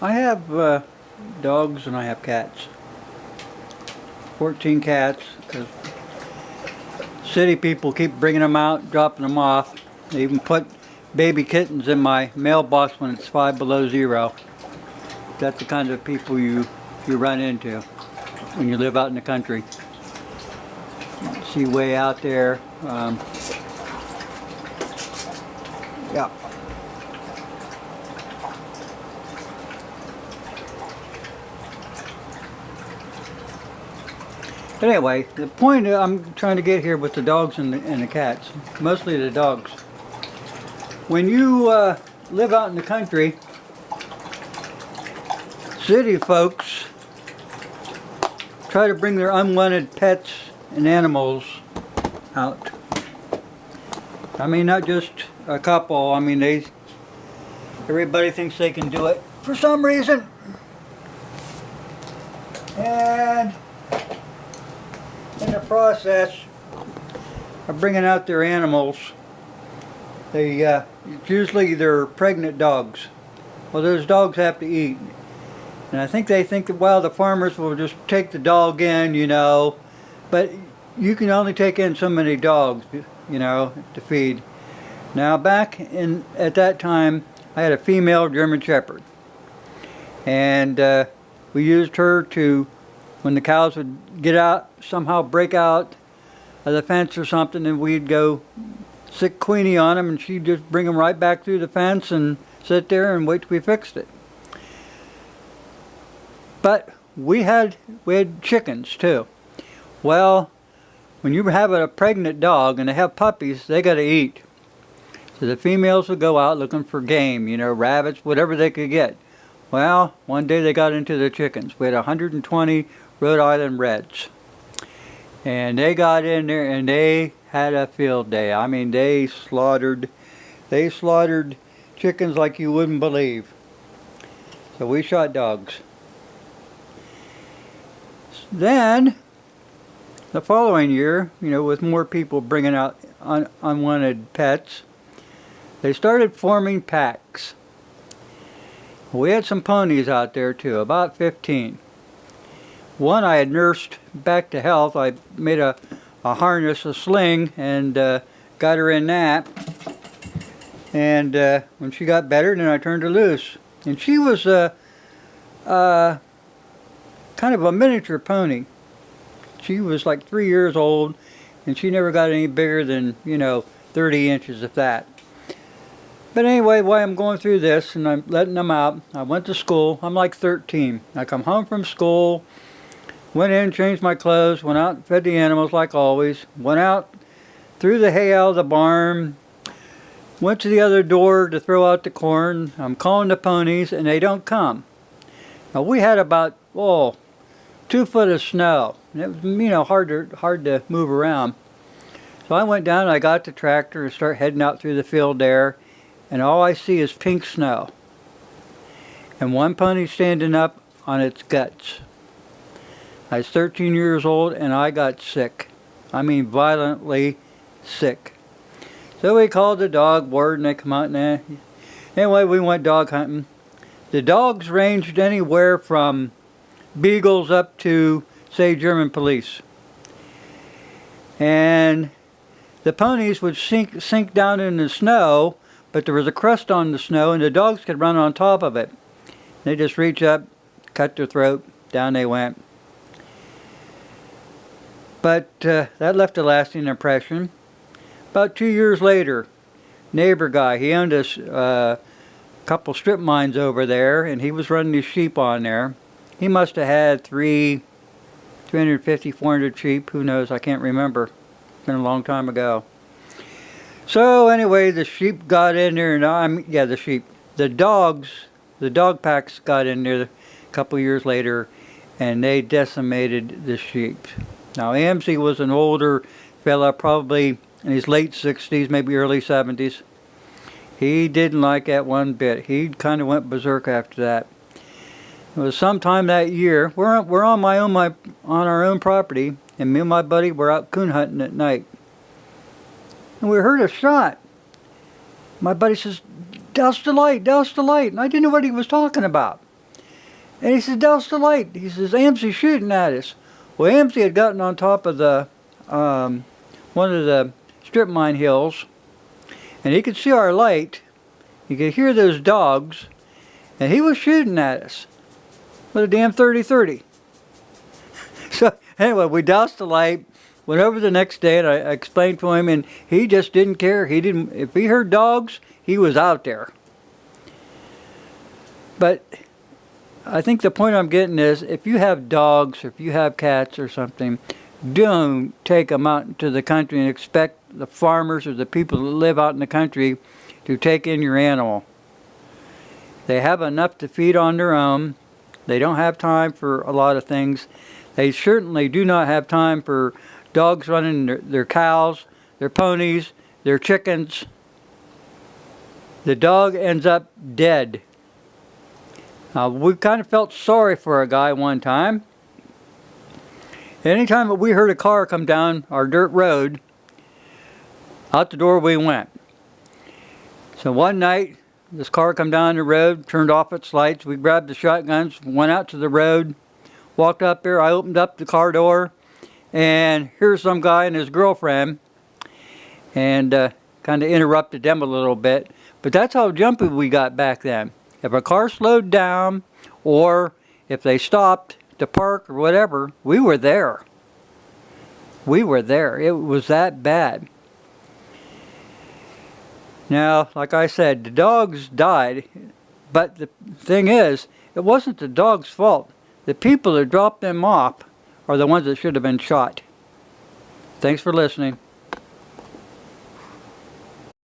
I have dogs and I have cats. 14 cats, because city people keep bringing them out, dropping them off. They even put baby kittens in my mailbox when it's 5 below zero. That's the kind of people you run into when you live out in the country. See way out there. Yeah. But anyway, the point I'm trying to get here with the dogs and the cats, mostly the dogs. When you live out in the country, city folks try to bring their unwanted pets and animals out. I mean, not just a couple. I mean, everybody thinks they can do it for some reason. And in the process of bringing out their animals, usually they're pregnant dogs. Well, those dogs have to eat. And I think they think that, well, the farmers will just take the dog in, you know, but you can only take in so many dogs, you know, to feed. Now, at that time, I had a female German Shepherd. And we used her to, when the cows would get out, somehow break out of the fence or something, and we'd go sick Queenie on them, and she'd just bring them right back through the fence and sit there and wait till we fixed it. But we had chickens too. Well, when you have a pregnant dog and they have puppies, they got to eat. So the females would go out looking for game, you know, rabbits, whatever they could get. Well, one day they got into the chickens. We had 120 Rhode Island Reds. And they got in there and they had a field day. I mean, they slaughtered chickens like you wouldn't believe. So we shot dogs. Then, the following year, you know, with more people bringing out unwanted pets, they started forming packs. We had some ponies out there too, about 15. One I had nursed back to health. I made a harness, a sling, and got her in that. And when she got better, then I turned her loose. And she was kind of a miniature pony. She was like 3 years old, and she never got any bigger than, you know, 30 inches, if that. But anyway, while I'm going through this and I'm letting them out, I went to school. I'm like 13. I come home from school, went in, changed my clothes, went out and fed the animals like always, went out, threw the hay out of the barn, went to the other door to throw out the corn. I'm calling the ponies, and they don't come. Now, we had about, 2 foot of snow. And it was, you know, hard to move around. So I went down and I got the tractor and started heading out through the field there. And all I see is pink snow. And one pony standing up on its guts. I was 13 years old and I got sick. I mean violently sick. So we called the dog ward and they come out and anyway, we went dog hunting. The dogs ranged anywhere from beagles up to, say, German police. And the ponies would sink down in the snow, but there was a crust on the snow and the dogs could run on top of it. They just reach up, cut their throat, down they went. But that left a lasting impression. About 2 years later, neighbor guy, he owned a couple strip mines over there, and he was running his sheep on there. He must have had 350, 400 sheep, who knows, I can't remember. It's been a long time ago. So anyway, the sheep got in there, and the dog packs got in there a couple years later, and they decimated the sheep. Now, AMC was an older fella, probably in his late 60s, maybe early 70s. He didn't like that one bit. He kind of went berserk after that. It was sometime that year. We're on our own property, and me and my buddy were out coon hunting at night. And we heard a shot. My buddy says, "Douse the light, douse the light." And I didn't know what he was talking about. And he says, douse the light. He says, Amsey's shooting at us. Well, Amsey had gotten on top of the one of the strip mine hills, and he could see our light. He could hear those dogs, and he was shooting at us with a damn 30-30. So anyway, we doused the light, went over the next day, and I explained to him, and he just didn't care. He didn't. If he heard dogs, he was out there. But I think the point I'm getting is, if you have dogs, or if you have cats or something, don't take them out into the country and expect the farmers or the people that live out in the country to take in your animal. They have enough to feed on their own. They don't have time for a lot of things. They certainly do not have time for dogs running their cows, their ponies, their chickens. The dog ends up dead. We kind of felt sorry for a guy one time. Anytime that we heard a car come down our dirt road, out the door we went. So one night, this car come down the road, turned off its lights. We grabbed the shotguns, went out to the road, walked up there. I opened up the car door, and here's some guy and his girlfriend, and kind of interrupted them a little bit. But that's how jumpy we got back then. If a car slowed down, or if they stopped to park or whatever, we were there. We were there. It was that bad. Now, like I said, the dogs died, but the thing is, it wasn't the dog's fault. The people that dropped them off are the ones that should have been shot. Thanks for listening.